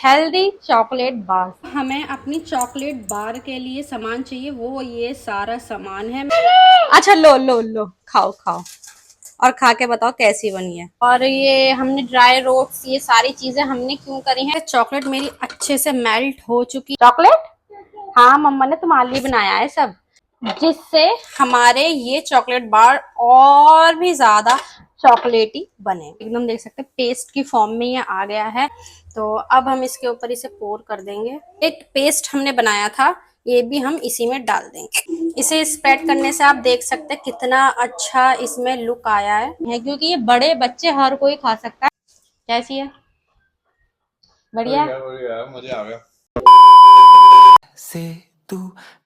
Healthy chocolate bar. हमें अपनी chocolate bar के लिए सामान चाहिए, वो ये सारा सामान है। अच्छा लो लो लो, खाओ खाओ और खा के बताओ कैसी बनी है। और ये हमने ड्राई रोट्स, ये सारी चीजें हमने क्यों करी हैं? चॉकलेट मेरी अच्छे से मेल्ट हो चुकी। चॉकलेट, हाँ मम्मा ने तुम्हारे लिए बनाया है सब, जिससे हमारे ये चॉकलेट बार और भी ज्यादा चॉकलेटी बने। एकदम देख सकते हैं पेस्ट की फॉर्म में ये आ गया है। तो अब हम इसके ऊपर इसे पोर कर देंगे। एक पेस्ट हमने बनाया था, ये भी हम इसी में डाल देंगे। इसे स्प्रेड करने से आप देख सकते हैं कितना अच्छा इसमें लुक आया है, क्योंकि ये बड़े बच्चे हर कोई खा सकता है। कैसी है? बढ़िया, मजा आ गया। से तू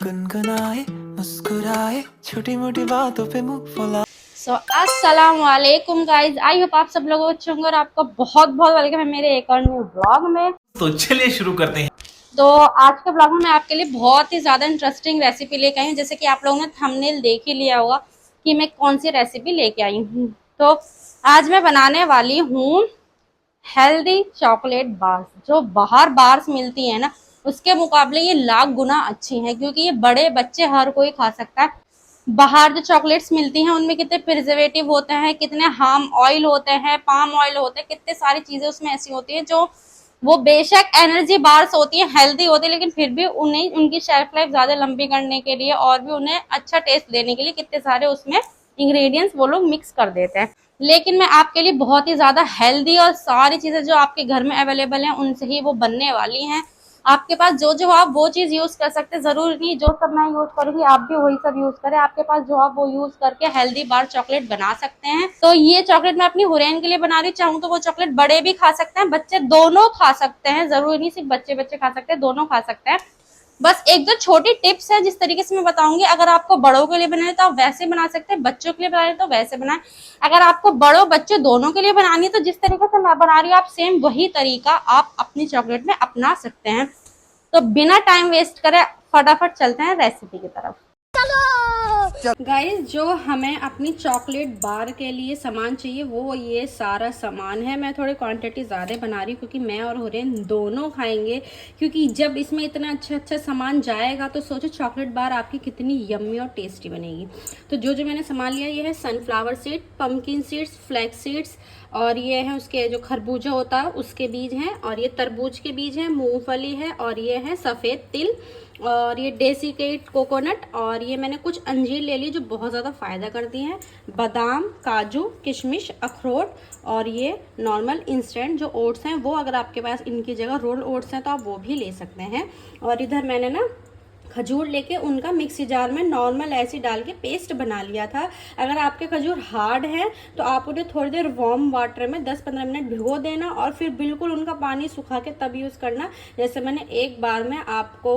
गुनगुनाए मुस्कुराए छोटी मोटी बातों पे मुंह फुला। सो अस्सलाम वालेकुम गाइज, आई होप आप सब लोग अच्छे होंगे और आपका बहुत बहुत वेलकम है मेरे एक और न्यू ब्लॉग में। तो चलिए शुरू करते हैं। तो आज के ब्लॉग में मैं आपके लिए बहुत ही ज्यादा इंटरेस्टिंग रेसिपी लेके आई हूँ। जैसे कि आप लोगों ने थंबनेल देख ही लिया होगा कि मैं कौन सी रेसिपी लेके आई हूँ। तो आज मैं बनाने वाली हूँ हेल्दी चॉकलेट बार्स। जो बाहर बार्स मिलती है ना, उसके मुकाबले ये लाख गुना अच्छी हैं, क्योंकि ये बड़े बच्चे हर कोई खा सकता है। बाहर जो चॉकलेट्स मिलती हैं उनमें कितने प्रिजर्वेटिव होते हैं, कितने हार्म ऑयल होते हैं, पाम ऑयल होते हैं, कितने सारी चीजें उसमें ऐसी होती हैं जो वो बेशक एनर्जी बार्स होती है, हेल्दी होती है, लेकिन फिर भी उन्हें उनकी शेल्फ लाइफ ज्यादा लंबी करने के लिए और भी उन्हें अच्छा टेस्ट देने के लिए कितने सारे उसमें इंग्रेडिएंट्स वो लोग मिक्स कर देते हैं। लेकिन मैं आपके लिए बहुत ही ज्यादा हेल्दी और सारी चीजें जो आपके घर में अवेलेबल हैं उनसे ही वो बनने वाली हैं। आपके पास जो जो आप वो चीज यूज कर सकते हैं, जरूरी नहीं जो सब मैं यूज करूंगी आप भी वही सब यूज करें। आपके पास जो आप वो यूज करके हेल्दी बार चॉकलेट बना सकते हैं। तो ये चॉकलेट मैं अपनी हुरैन के लिए बना रही चाहूँ तो वो चॉकलेट बड़े भी खा सकते हैं, बच्चे दोनों खा सकते हैं, जरूरी नहीं सिर्फ बच्चे बच्चे खा सकते हैं, दोनों खा सकते हैं। बस एक दो छोटी टिप्स है जिस तरीके से मैं बताऊंगी। अगर आपको बड़ों के लिए बनाए तो आप वैसे बना सकते हैं, बच्चों के लिए बनाए तो वैसे बनाए। अगर आपको बड़ों बच्चों दोनों के लिए बनानी है तो जिस तरीके से मैं बना रही हूँ आप सेम वही तरीका आप अपनी चॉकलेट में अपना सकते हैं। तो बिना टाइम वेस्ट करे फटाफट चलते हैं रेसिपी की तरफ। गाइस, जो हमें अपनी चॉकलेट बार के लिए सामान चाहिए वो ये सारा सामान है। मैं थोड़ी क्वांटिटी ज़्यादा बना रही हूँ क्योंकि मैं और हुरैन दोनों खाएंगे। क्योंकि जब इसमें इतना अच्छा अच्छा सामान जाएगा तो सोचो चॉकलेट बार आपकी कितनी यम्मी और टेस्टी बनेगी। तो जो जो मैंने सामान लिया ये है sunflower seed, pumpkin seeds, flax seeds, और ये है उसके जो खरबूजा होता है उसके बीज हैं, और ये तरबूज के बीज हैं, मूंगफली है, और ये है सफ़ेद तिल, और ये डेसिकेट कोकोनट, और ये मैंने कुछ अंजीर ले ली जो बहुत ज़्यादा फ़ायदा करती हैं, बादाम, काजू, किशमिश, अखरोट, और ये नॉर्मल इंस्टेंट जो ओट्स हैं वो अगर आपके पास इनकी जगह रोल ओट्स हैं तो आप वो भी ले सकते हैं। और इधर मैंने ना खजूर लेके उनका मिक्सी जार में नॉर्मल ऐसे डाल के पेस्ट बना लिया था। अगर आपके खजूर हार्ड है तो आप उन्हें थोड़ी देर वार्म वाटर में 10-15 मिनट भिगो देना और फिर बिल्कुल उनका पानी सुखा के तब यूज़ करना। जैसे मैंने एक बार में आपको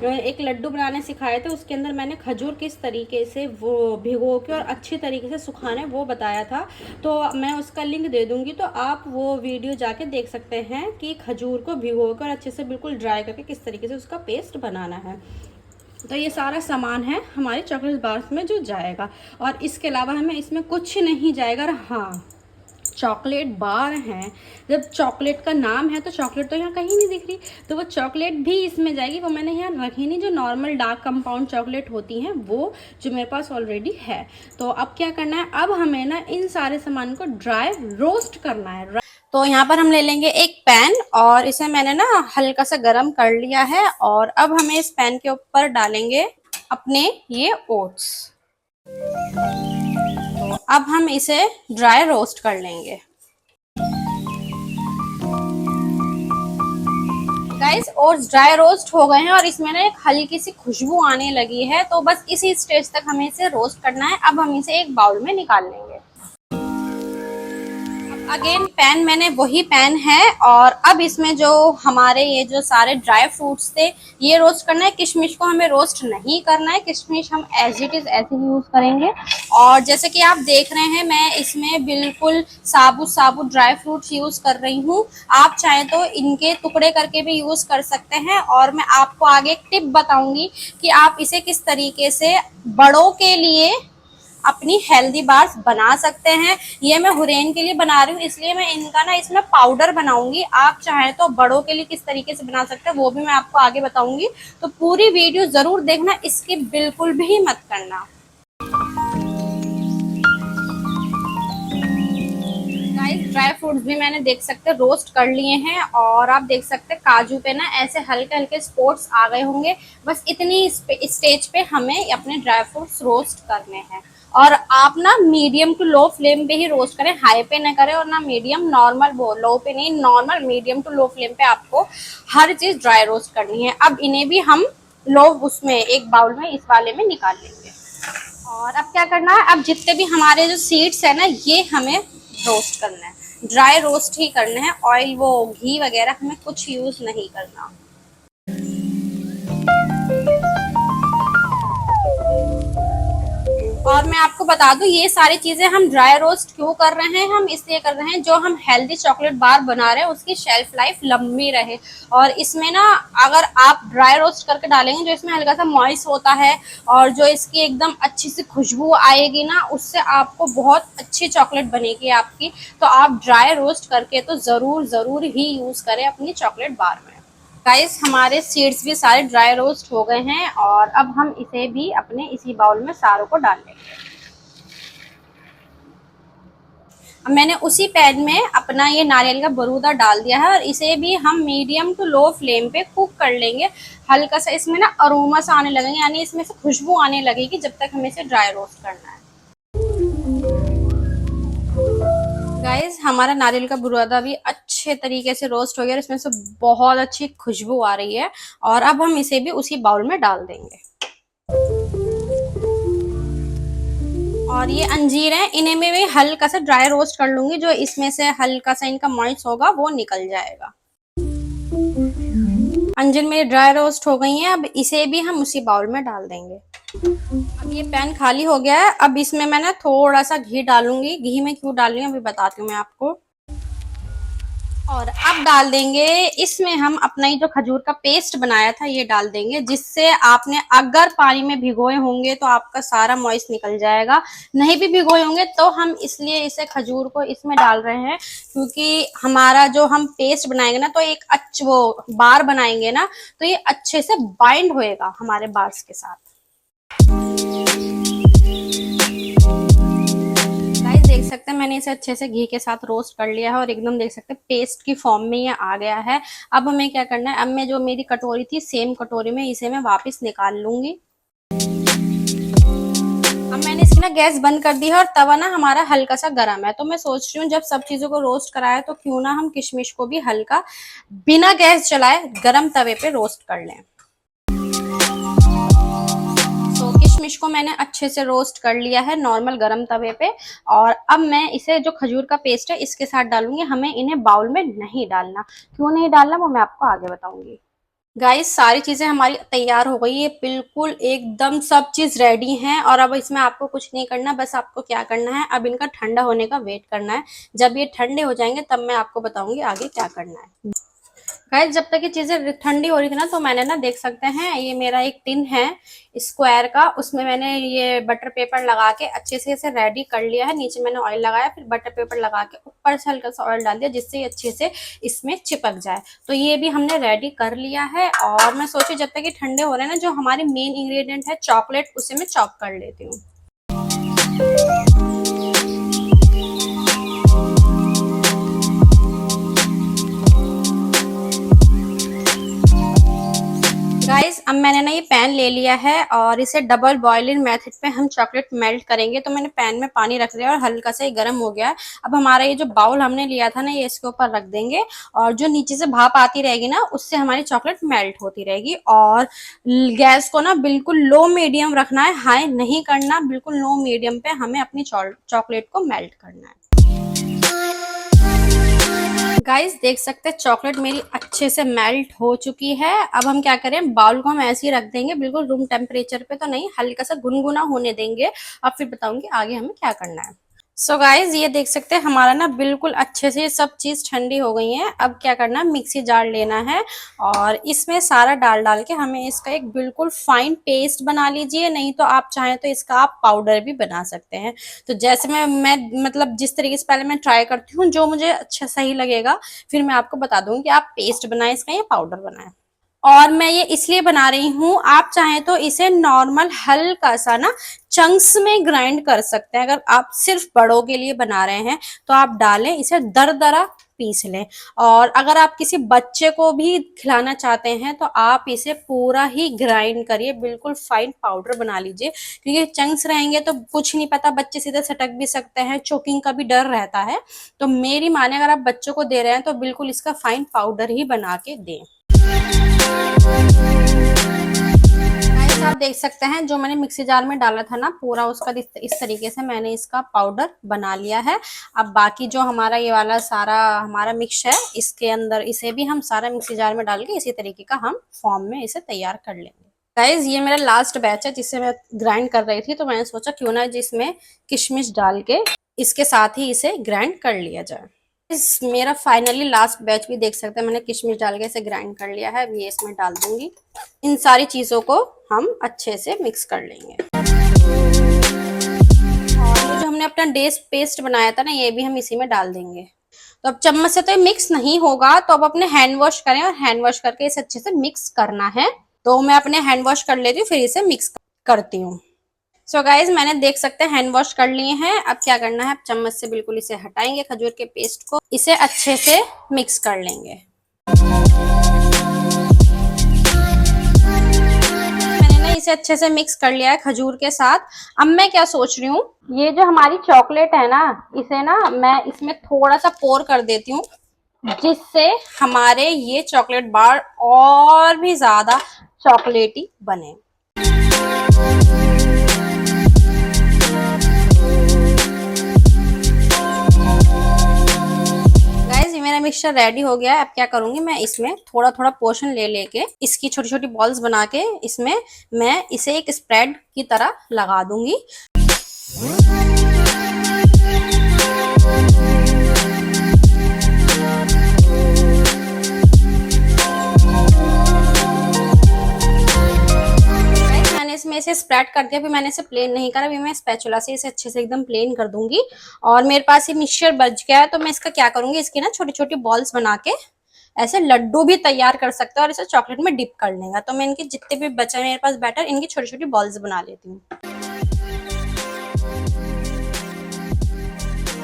एक लड्डू बनाने सिखाए थे, उसके अंदर मैंने खजूर किस तरीके से वो भिगो के और अच्छी तरीके से सुखाने वो बताया था। तो मैं उसका लिंक दे दूँगी तो आप वो वीडियो जाके देख सकते हैं कि खजूर को भिगो कर अच्छे से बिल्कुल ड्राई करके किस तरीके से उसका पेस्ट बनाना है। तो ये सारा सामान है हमारे चॉकलेट बार्स में जो जाएगा, और इसके अलावा हमें इसमें कुछ नहीं जाएगा। और हाँ, चॉकलेट बार हैं, जब चॉकलेट का नाम है तो चॉकलेट तो यहाँ कहीं नहीं दिख रही, तो वो चॉकलेट भी इसमें जाएगी। वो मैंने यहाँ रखी नहीं, जो नॉर्मल डार्क कंपाउंड चॉकलेट होती हैं वो जो मेरे पास ऑलरेडी है। तो अब क्या करना है, अब हमें ना इन सारे सामान को ड्राई रोस्ट करना है। तो यहाँ पर हम ले लेंगे एक पैन और इसे मैंने ना हल्का सा गरम कर लिया है, और अब हमें इस पैन के ऊपर डालेंगे अपने ये ओट्स। तो अब हम इसे ड्राई रोस्ट कर लेंगे। गाइस, ओट्स ड्राई रोस्ट हो गए हैं और इसमें ना एक हल्की सी खुशबू आने लगी है। तो बस इसी स्टेज तक हमें इसे रोस्ट करना है। अब हम इसे एक बाउल में निकाल लेंगे। अगेन पैन मैंने वही पैन है, और अब इसमें जो हमारे ये जो सारे ड्राई फ्रूट्स थे ये रोस्ट करना है। किशमिश को हमें रोस्ट नहीं करना है, किशमिश हम एज इट इज ऐसे ही यूज करेंगे। और जैसे कि आप देख रहे हैं मैं इसमें बिल्कुल साबुत साबुत ड्राई फ्रूट्स यूज कर रही हूँ। आप चाहें तो इनके टुकड़े करके भी यूज कर सकते हैं। और मैं आपको आगे एक टिप बताऊंगी कि आप इसे किस तरीके से बड़ों के लिए अपनी हेल्दी बार्स बना सकते हैं। ये मैं हुरैन के लिए बना रही हूँ, इसलिए मैं इनका ना इसमें पाउडर बनाऊंगी। आप चाहें तो बड़ों के लिए किस तरीके से बना सकते हैं वो भी मैं आपको आगे बताऊंगी। तो पूरी वीडियो जरूर देखना, इसकी बिल्कुल भी मत करना। ड्राई फ्रूट्स भी मैंने देख सकते रोस्ट कर लिए हैं, और आप देख सकते हैं काजू पे ना ऐसे हल्के हल्के स्पॉट्स आ गए होंगे। बस इतनी स्टेज पे हमें अपने ड्राई फ्रूट्स रोस्ट करने हैं। और आप ना मीडियम टू लो फ्लेम पे ही रोस्ट करें, हाई पे ना करें, और ना मीडियम नॉर्मल वो लो पे नहीं, normal medium to low flame पे आपको हर चीज ड्राई रोस्ट करनी है। अब इन्हें भी हम लो उसमें एक बाउल में इस वाले में निकाल लेंगे। और अब क्या करना है, अब जितने भी हमारे जो सीड्स है ना ये हमें रोस्ट करना है, ड्राई रोस्ट ही करना है। ऑयल वो घी वगैरह हमें कुछ यूज नहीं करना। और मैं आपको बता दूं ये सारी चीजें हम ड्राई रोस्ट क्यों कर रहे हैं, हम इसलिए कर रहे हैं जो हम हेल्दी चॉकलेट बार बना रहे हैं उसकी शेल्फ लाइफ लंबी रहे। और इसमें ना अगर आप ड्राई रोस्ट करके डालेंगे, जो इसमें हल्का सा मॉइस्ट होता है और जो इसकी एकदम अच्छी सी खुशबू आएगी ना, उससे आपको बहुत अच्छी चॉकलेट बनेगी आपकी। तो आप ड्राई रोस्ट करके तो जरूर जरूर ही यूज करें अपनी चॉकलेट बार में। गाइस हमारे सीड्स भी सारे ड्राई रोस्ट हो गए हैं, और अब हम इसे भी अपने इसी बाउल में सारों को डाल लेंगे। अब मैंने उसी पैन में अपना ये नारियल का बरूदा डाल दिया है, और इसे भी हम मीडियम टू लो फ्लेम पे कुक कर लेंगे। हल्का सा इसमें ना अरोमा सा आने लगेगा, यानी इसमें से खुशबू आने लगेगी, जब तक हमें इसे ड्राई रोस्ट करना है। गाइस हमारा नारियल का बुरादा भी अच्छे तरीके से रोस्ट हो गया, इसमें से बहुत अच्छी खुशबू आ रही है। और अब हम इसे भी उसी बाउल में डाल देंगे। और ये अंजीर है, इन्हें मैं भी हल्का सा ड्राई रोस्ट कर लूंगी, जो इसमें से हल्का सा इनका मॉइस्ट होगा वो निकल जाएगा। अंजीर मेरी ड्राई रोस्ट हो गई है, अब इसे भी हम उसी बाउल में डाल देंगे। अब ये पैन खाली हो गया है, अब इसमें मैं ना थोड़ा सा घी डालूंगी। घी में क्यों डाल रही हूँ अभी बताती हूँ मैं आपको। और अब डाल देंगे इसमें हम अपना ही जो खजूर का पेस्ट बनाया था ये डाल देंगे, जिससे आपने अगर पानी में भिगोए होंगे तो आपका सारा मॉइस्ट निकल जाएगा। नहीं भी भिगोए होंगे तो हम इसलिए इसे खजूर को इसमें डाल रहे हैं, क्योंकि हमारा जो हम पेस्ट बनाएंगे ना तो एक वो बार बनाएंगे ना, तो ये अच्छे से बाइंड होएगा हमारे बार्स के साथ। देख सकते हैं मैंने इसे अच्छे से घी के साथ रोस्ट कर लिया है, और एकदम देख सकते हैं पेस्ट की फॉर्म में ये आ गया है। अब हमें क्या करना है, अब मैं जो मेरी कटोरी थी सेम कटोरी में इसे मैं वापस निकाल लूंगी। अब मैंने इसकी ना गैस बंद कर दी है, और तवा ना हमारा हल्का सा गर्म है। तो मैं सोच रही हूँ जब सब चीजों को रोस्ट कराया तो क्यों ना हम किशमिश को भी हल्का बिना गैस चलाए गर्म तवे पे रोस्ट कर लें। किशमिश को मैंने अच्छे से रोस्ट कर लिया है नॉर्मल गरम तवे पे। और अब मैं इसे जो खजूर का पेस्ट है इसके साथ डालूंगी। हमें इन्हें बाउल में नहीं डालना, क्यों नहीं डालना वो मैं आपको आगे बताऊंगी। गाइस सारी चीजें हमारी तैयार हो गई है, बिल्कुल एकदम सब चीज रेडी है। और अब इसमें आपको कुछ नहीं करना, बस आपको क्या करना है, अब इनका ठंडा होने का वेट करना है। जब ये ठंडे हो जाएंगे तब मैं आपको बताऊंगी आगे क्या करना है। गाइस जब तक ये चीजें ठंडी हो रही थी ना, तो मैंने ना देख सकते हैं ये मेरा एक टिन है स्क्वायर का, उसमें मैंने ये बटर पेपर लगा के अच्छे से इसे रेडी कर लिया है। नीचे मैंने ऑयल लगाया, फिर बटर पेपर लगा के ऊपर से हल्का सा ऑयल डाल दिया, जिससे ये अच्छे से इसमें चिपक जाए। तो ये भी हमने रेडी कर लिया है। और मैं सोची जब तक ये ठंडे हो रहे हैं ना, जो हमारी मेन इंग्रेडिएंट है चॉकलेट, उसे मैं चॉप कर लेती हूँ। गाइस अब मैंने ना ये पैन ले लिया है, और इसे डबल बॉइलिंग मेथड पे हम चॉकलेट मेल्ट करेंगे। तो मैंने पैन में पानी रख दिया और हल्का सा ये गर्म हो गया है। अब हमारा ये जो बाउल हमने लिया था ना, ये इसके ऊपर रख देंगे, और जो नीचे से भाप आती रहेगी ना, उससे हमारी चॉकलेट मेल्ट होती रहेगी। और गैस को ना बिल्कुल लो मीडियम रखना है, हाई नहीं करना, बिल्कुल लो मीडियम पे हमें अपनी चॉकलेट को मेल्ट करना है। गाइस देख सकते हैं चॉकलेट मेरी अच्छे से मेल्ट हो चुकी है। अब हम क्या करें, बाउल को हम ऐसे ही रख देंगे, बिल्कुल रूम टेम्परेचर पे तो नहीं, हल्का सा गुनगुना होने देंगे। अब फिर बताऊंगी आगे हमें क्या करना है। सो गाइज ये देख सकते हैं हमारा ना बिल्कुल अच्छे से सब चीज ठंडी हो गई है। अब क्या करना है, मिक्सी जार लेना है और इसमें सारा डाल डाल के हमें इसका एक बिल्कुल फाइन पेस्ट बना लीजिए, नहीं तो आप चाहें तो इसका आप पाउडर भी बना सकते हैं। तो जैसे मैं मतलब जिस तरीके से पहले मैं ट्राई करती हूँ, जो मुझे अच्छा सही लगेगा फिर मैं आपको बता दूंगी कि आप पेस्ट बनाएं इसका या पाउडर बनाएं। और मैं ये इसलिए बना रही हूँ, आप चाहें तो इसे नॉर्मल हल्का सा ना चंक्स में ग्राइंड कर सकते हैं। अगर आप सिर्फ बड़ों के लिए बना रहे हैं तो आप डालें, इसे दरदरा पीस लें। और अगर आप किसी बच्चे को भी खिलाना चाहते हैं तो आप इसे पूरा ही ग्राइंड करिए, बिल्कुल फाइन पाउडर बना लीजिए, क्योंकि चंक्स रहेंगे तो कुछ नहीं पता, बच्चे सीधे सटक भी सकते हैं, चोकिंग का भी डर रहता है। तो मेरी माने अगर आप बच्चों को दे रहे हैं तो बिल्कुल इसका फाइन पाउडर ही बना के दें। आप देख सकते हैं जो मैंने मिक्सी जार में डाला था ना पूरा उसका इस तरीके से मैंने इसका पाउडर बना लिया है। अब बाकी जो हमारा ये वाला सारा हमारा मिक्स है इसके अंदर इसे भी हम सारा मिक्सी जार में डाल के इसी तरीके का हम फॉर्म में इसे तैयार कर लेंगे। गाइज ये मेरा लास्ट बैच है जिससे मैं ग्राइंड कर रही थी, तो मैंने सोचा क्यों ना जिसमें किशमिश डाल के इसके साथ ही इसे ग्राइंड कर लिया जाए। मेरा फाइनली लास्ट बैच भी देख सकते हैं, मैंने किशमिश डाल के इसे ग्राइंड कर लिया है। अब ये इसमें डाल दूंगी। इन सारी चीजों को हम अच्छे से मिक्स कर लेंगे। और जो हमने अपना डेस पेस्ट बनाया था ना ये भी हम इसी में डाल देंगे। तो अब चम्मच से तो ये मिक्स नहीं होगा, तो अब अपने हैंड वॉश करें और हैंड वॉश करके इसे अच्छे से मिक्स करना है। तो मैं अपने हैंड वॉश कर लेती हूँ फिर इसे मिक्स करती हूँ। सो गाइज मैंने देख सकते हैं हैंड वॉश कर लिए हैं। अब क्या करना है, अब चम्मच से बिल्कुल इसे हटाएंगे खजूर के पेस्ट को, इसे अच्छे से मिक्स कर लेंगे। मैंने ना इसे अच्छे से मिक्स कर लिया है खजूर के साथ। अब मैं क्या सोच रही हूँ, ये जो हमारी चॉकलेट है ना इसे ना मैं इसमें थोड़ा सा पोर कर देती हूँ, जिससे हमारे ये चॉकलेट बार और भी ज्यादा चॉकलेटी बने। मेरा मिक्सचर रेडी हो गया है। अब क्या करूंगी, मैं इसमें थोड़ा थोड़ा पोर्शन ले लेके इसकी छोटी छोटी बॉल्स बना के इसमें मैं इसे एक स्प्रेड की तरह लगा दूंगी। इसमें इसे स्प्रेड कर दिया, फिर मैंने इसे प्लेन नहीं करा, अभी मैं स्पैचुला से इसे अच्छे से एकदम प्लेन कर दूंगी। और मेरे पास ये मिक्सचर बच गया है तो मैं इसका क्या करूंगी, इसकी ना छोटी छोटी बॉल्स बना के ऐसे लड्डू भी तैयार कर सकते हैं और इसे चॉकलेट में डिप कर लेगा। तो मैं इनके जितने भी बचे मेरे पास बैटर, इनकी छोटी छोटी बॉल्स बना लेती हूँ।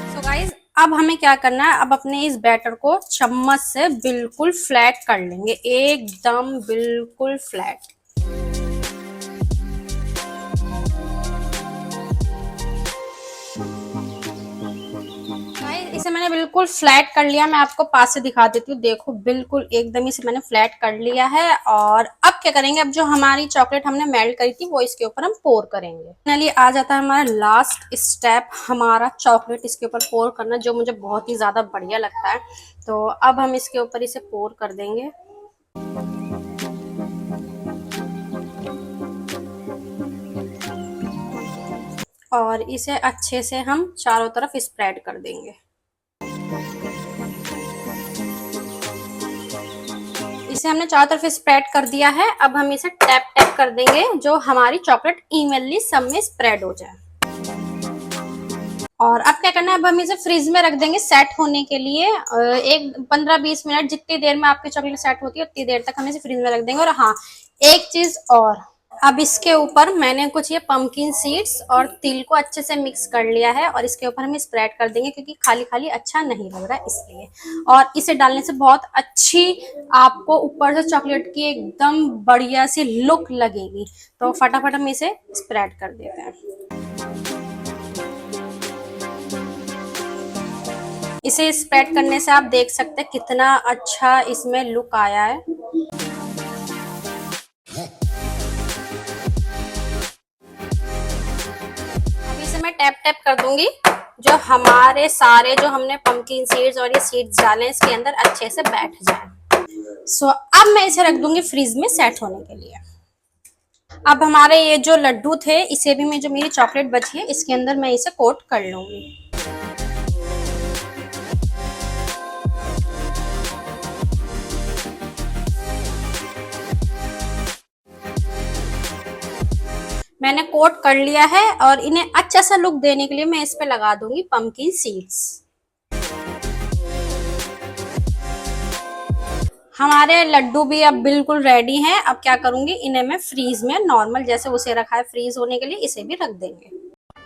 तो गाइज अब हमें क्या करना है, अब अपने इस बैटर को चम्मच से बिल्कुल फ्लैट कर लेंगे, एकदम बिल्कुल फ्लैट। इसे मैंने बिल्कुल फ्लैट कर लिया, मैं आपको पास से दिखा देती हूँ। देखो बिल्कुल एकदम इसे मैंने फ्लैट कर लिया है। और अब क्या करेंगे, अब जो हमारी चॉकलेट हमने मेल्ट करी थी वो इसके ऊपर हम पोर करेंगे। फाइनली आ जाता है हमारा लास्ट स्टेप, हमारा चॉकलेट इसके ऊपर पोर करना, जो मुझे बहुत ही ज्यादा बढ़िया लगता है। तो अब हम इसके ऊपर इसे पोर कर देंगे। और इसे अच्छे से हम चारों तरफ स्प्रेड कर देंगे। इसे हमने चारों तरफ स्प्रेड कर दिया है। अब हम इसे टैप टैप कर देंगे, जो हमारी चॉकलेट इवनली सब में स्प्रेड हो जाए। और अब क्या करना है, अब हम इसे फ्रिज में रख देंगे सेट होने के लिए। एक 15-20 मिनट, जितनी देर में आपकी चॉकलेट सेट होती है उतनी देर तक हम इसे फ्रिज में रख देंगे। और हाँ, एक चीज और, अब इसके ऊपर मैंने कुछ ये पंपकिन सीड्स और तिल को अच्छे से मिक्स कर लिया है और इसके ऊपर हम स्प्रेड कर देंगे, क्योंकि खाली खाली अच्छा नहीं लग रहा है इसलिए। और इसे डालने से बहुत अच्छी आपको ऊपर से चॉकलेट की एकदम बढ़िया सी लुक लगेगी। तो फटाफट हम इसे स्प्रेड कर देते हैं। इसे स्प्रेड करने से आप देख सकते हैं कितना अच्छा इसमें लुक आया है। मैं टैप टैप कर दूंगी, जो हमारे सारे जो हमने पंपकिन सीड्स और ये सीड्स डाले इसके अंदर अच्छे से बैठ जाए। सो अब मैं इसे रख दूंगी फ्रीज में सेट होने के लिए। अब हमारे ये जो लड्डू थे इसे भी मैं, जो मेरी चॉकलेट बची है इसके अंदर मैं इसे कोट कर लूंगी। मैंने कोट कर लिया है और इन्हें अच्छा सा लुक देने के लिए मैं इस पे लगा दूंगी पंपकिन सीड्स। हमारे लड्डू भी अब बिल्कुल रेडी हैं। अब क्या करूंगी, इन्हें मैं फ्रीज में नॉर्मल जैसे उसे रखा है फ्रीज होने के लिए, इसे भी रख देंगे।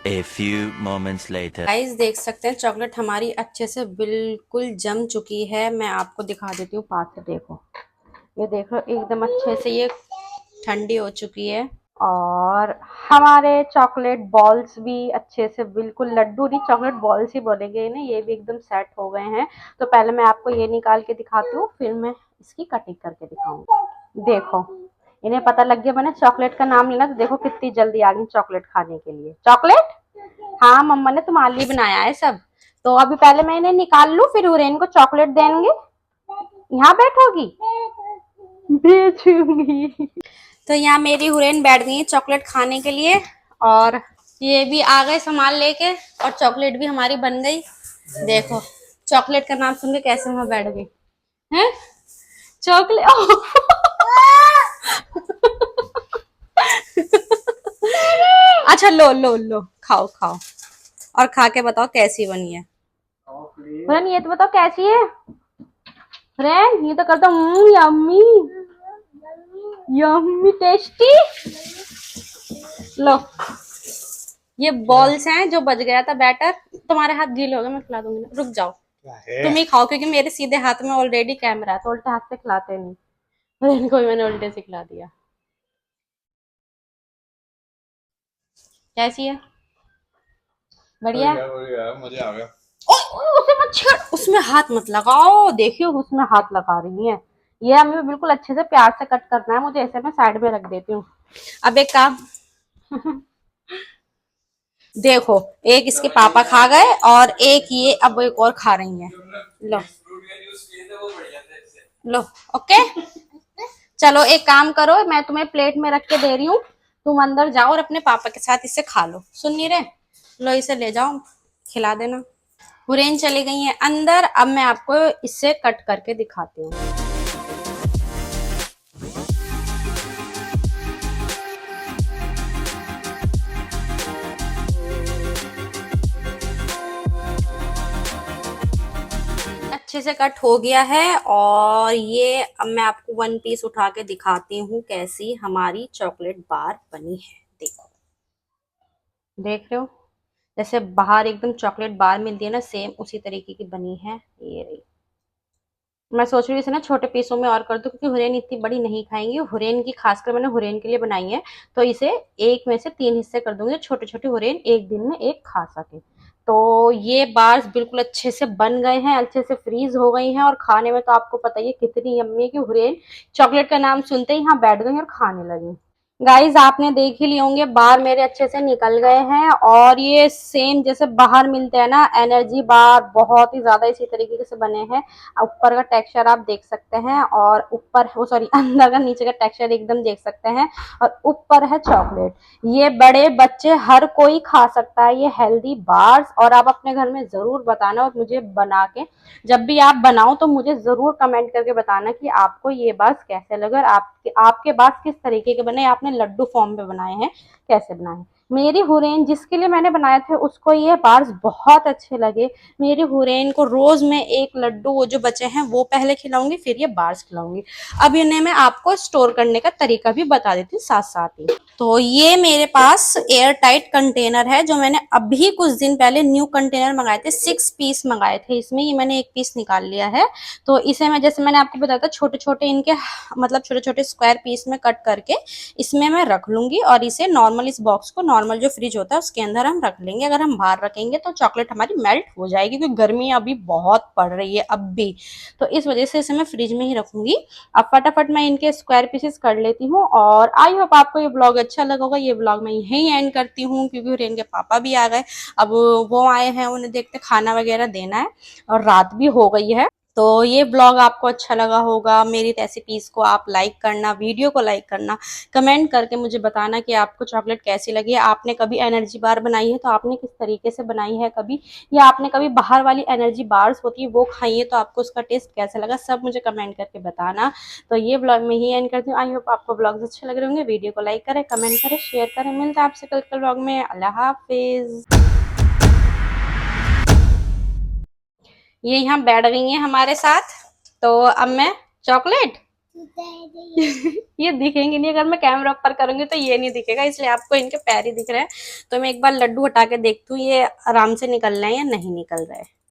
A few moments later. Guys देख सकते हैं चॉकलेट हमारी अच्छे से बिल्कुल जम चुकी है। मैं आपको दिखा देती हूँ पास से, देखो ये देखो एकदम अच्छे से ये ठंडी हो चुकी है। और हमारे चॉकलेट बॉल्स भी अच्छे से बिल्कुल, लड्डू नहीं चॉकलेट बॉल्स ही बोलेंगे इन्हें, ये भी एकदम सेट हो गए हैं। तो पहले मैं आपको ये निकाल के दिखाती हूँ, फिर मैं इसकी कटिंग करके दिखाऊंगी। देखो इन्हें पता लग गया मैंने चॉकलेट का नाम लेना, तो देखो कितनी जल्दी आ गई चॉकलेट खाने के लिए। चॉकलेट, हाँ मम्मा ने तुम्हारे लिए बनाया है सब। तो अभी पहले मैं इन्हें निकाल लूं, फिर हुरैन को चॉकलेट देंगे। यहाँ बैठोगी, बेचूंगी। तो यहाँ मेरी हुरैन बैठ गई है चॉकलेट खाने के लिए, और ये भी आ गए सामान लेके, और चॉकलेट भी हमारी बन गई। देखो चॉकलेट का नाम सुन के कैसे वहां बैठ गई है चॉकलेट। अच्छा लो लो लो, खाओ खाओ, और खा के बताओ कैसी बनी है। हुरैन ये तो बताओ कैसी है। हुरैन ये तो करता हूँ, यम्मी यम्मी टेस्टी। लो ये बॉल्स हैं जो बच गया था बैटर। तुम्हारे हाथ गीले हो गए, मैं खिला दूंगी ना, रुक जाओ तुम ही खाओ, क्योंकि मेरे सीधे हाथ में ऑलरेडी कैमरा है तो उल्टे हाथ से खिलाते नहीं, और इनको भी मैंने उल्टे से खिला दिया। कैसी है, बढ़िया मजा आ गया। उसे मत छेड़, उसमें हाथ मत लगाओ, देखियो उसमें हाथ लगा रही है। ये हमें बिल्कुल अच्छे से प्यार से कट करना है मुझे, ऐसे मैं साइड में रख देती हूँ। अब एक काम देखो, एक इसके पापा खा गए और एक ये अब एक और खा रही है। लो लो, ओके चलो एक काम करो, मैं तुम्हें प्लेट में रख के दे रही हूँ, तुम अंदर जाओ और अपने पापा के साथ इसे खा लो। सुन नहीं रहे, लो इसे ले जाओ खिला देना। हुरैन चली गई है अंदर, अब मैं आपको इससे कट करके दिखाती हूँ। अच्छे से कट हो गया है, और ये अब मैं आपको वन पीस उठा के दिखाती हूँ कैसी हमारी चॉकलेट बार बनी है। देखो, देख रहे हो जैसे बाहर एकदम चॉकलेट बार मिलती है ना, सेम उसी तरीके की बनी है ये रही। मैं सोच रही हूँ इसे ना छोटे पीसों में और कर दूं, क्योंकि हुरैन इतनी बड़ी नहीं खाएंगी। हुरैन की खासकर मैंने हुरैन के लिए बनाई है, तो इसे एक में से 3 हिस्से कर दूंगी, छोटे छोटे हुरैन एक दिन में एक खा सके। तो ये बार्स बिल्कुल अच्छे से बन गए हैं, अच्छे से फ्रीज हो गई हैं, और खाने में तो आपको पता ही है कितनी यम्मी है कि हुरैन चॉकलेट का नाम सुनते ही यहाँ बैठ गई और खाने लगी। गाइज आपने देख ही लिए होंगे, बार मेरे अच्छे से निकल गए हैं, और ये सेम जैसे बाहर मिलते हैं ना एनर्जी बार, बहुत ही ज्यादा इसी तरीके से बने हैं। ऊपर का टेक्सचर आप देख सकते हैं, और ऊपर वो सॉरी अंदर का नीचे का टेक्सचर एकदम देख सकते हैं, और ऊपर है चॉकलेट। ये बड़े बच्चे हर कोई खा सकता है ये हेल्दी बार्स, और आप अपने घर में जरूर बताना, और मुझे बना के जब भी आप बनाओ तो मुझे जरूर कमेंट करके बताना कि आपको ये बार्स कैसे लगे, और आपके बार्स किस तरीके के बने, आपने लड्डू फॉर्म में बनाए हैं कैसे बनाए। मेरी हुरैन जिसके लिए मैंने बनाए थे उसको ये बार्स बहुत अच्छे लगे। मेरी हुरैन को रोज मैं एक लड्डू वो जो बचे हैं वो पहले खिलाऊंगी, फिर ये बार्स खिलाऊंगी। अब इन्हें मैं आपको स्टोर करने का तरीका भी बता देती हूँ साथ साथ ही। तो ये मेरे पास एयर टाइट कंटेनर है, जो मैंने अभी कुछ दिन पहले न्यू कंटेनर मंगाए थे, 6 पीस मंगाए थे इसमें, ये मैंने 1 पीस निकाल लिया है। तो इसे मैं जैसे मैंने आपको बताया था छोटे छोटे इनके मतलब छोटे छोटे स्क्वायर पीस में कट करके इसमें मैं रख लूंगी, और इसे नॉर्मल इस बॉक्स को नॉर्मल जो फ्रिज होता है उसके अंदर हम रख लेंगे। अगर हम बाहर रखेंगे तो चॉकलेट हमारी मेल्ट हो जाएगी, क्योंकि गर्मी अभी बहुत पड़ रही है अब भी, तो इस वजह से इसे मैं फ्रिज में ही रखूंगी। अब फटाफट मैं इनके स्क्वायर पीसेस कर लेती हूँ, और आई होप आपको ये ब्लॉग अच्छा लगा होगा। ये ब्लॉग मैं यहीं एंड करती हूँ, क्योंकि हुरैन के पापा भी आ गए, अब वो आए हैं, उन्हें देखते खाना वगैरह देना है, और रात भी हो गई है। तो ये ब्लॉग आपको अच्छा लगा होगा, मेरी रेसिपीज को आप लाइक करना, वीडियो को लाइक करना, कमेंट करके मुझे बताना कि आपको चॉकलेट कैसी लगी है। आपने कभी एनर्जी बार बनाई है तो आपने किस तरीके से बनाई है कभी, या आपने कभी बाहर वाली एनर्जी बार्स होती है वो खाई है तो आपको उसका टेस्ट कैसा लगा, सब मुझे कमेंट करके बताना। तो ये ब्लॉग में ही एंड करती हूँ। आई होप आपको ब्लॉग्स अच्छे लग रहे होंगे। वीडियो को लाइक करें, कमेंट करें, शेयर करें। मिलता है आपसे कल ब्लॉग में। अल्लाह हाफिज। ये यहाँ बैठ गई हैं हमारे साथ, तो अब मैं चॉकलेट ये दिखेंगे नहीं, अगर मैं कैमरा ऊपर करूंगी तो ये नहीं दिखेगा, इसलिए आपको इनके पैर ही दिख रहे हैं। तो मैं एक बार लड्डू हटा के देखती हूँ ये आराम से निकल रहे हैं या नहीं निकल रहे।